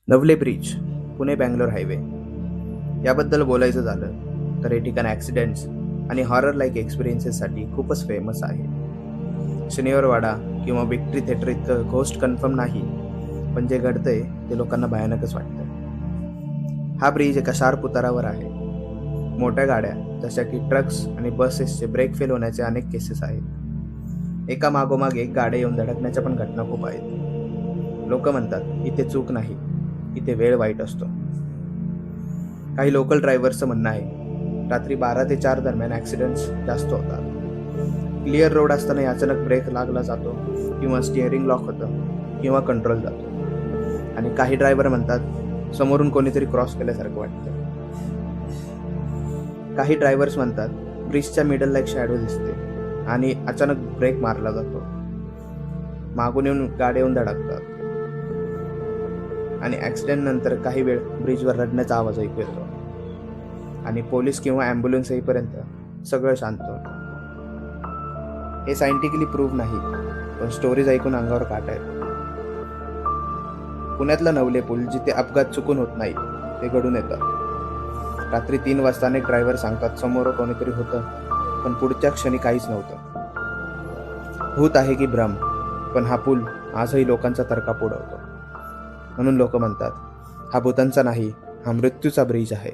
Navale bridge, Pune Bangalore highway याबद्दल बोलायचं झालं तर हे ठिकाण ॲक्सिडेंट्स आणि हॉरर लाईक एक्सपिरियन्सेससाठी खूपच फेमस आहे. शनिवारवाडा किंवा विक्ट्री थिएटर इतकं घोस्ट कन्फर्म नाही, पण जे घडतंय ते लोकांना भयानकच वाटतं. हा ब्रिज एका शार्प उतारावर आहे. मोठ्या गाड्या जशा की ट्रक्स आणि बसेसचे ब्रेक फेल होण्याचे अनेक केसेस आहेत. एका मागोमाग एक गाड्या येऊन धडकण्याच्या पण घटना खूप आहेत. लोक म्हणतात इथे चूक नाही, इथे वेळ वाईट असतो. काही लोकल ड्रायव्हर्सचं म्हणणं आहे रात्री 12 ते 4 दरम्यान ॲक्सिडेंट्स जास्त होतात. क्लिअर रोड असताना अचानक ब्रेक लागला जातो किंवा स्टिअरिंग लॉक होतं किंवा कंट्रोल जातो. आणि काही ड्रायव्हर म्हणतात समोरून कोणीतरी क्रॉस केल्यासारखं वाटतं. काही ड्रायव्हर्स म्हणतात ब्रिजच्या मिडलला एक शॅडो दिसते आणि अचानक ब्रेक मारला जातो. मागून येऊन गाड्या येऊन धडकतात आणि ॲक्सिडेंट नंतर काही वेळ ब्रिजवर रडण्याचा आवाज ऐकू येतो आणि पोलीस किंवा ॲम्ब्युलन्स येईपर्यंत सगळं शांत होतं. हे सायंटिफिकली प्रूव्ह नाही, पण स्टोरीज ऐकून अंगावर काटा येतो. पुण्यातला नवले पूल जिथे अपघात चुकून होत नाही ते घडून येतात. रात्री 3 वाजता अनेक ड्रायव्हर सांगतात समोर कोणीतरी होतं, पण पुढच्या क्षणी काहीच नव्हतं. भूत आहे की भ्रम, पण हा पूल आजही लोकांचा तर्का उडवतो. म्हणून लोक म्हणतात हा भूतांचा नाही, हा मृत्यूचा ब्रिज आहे.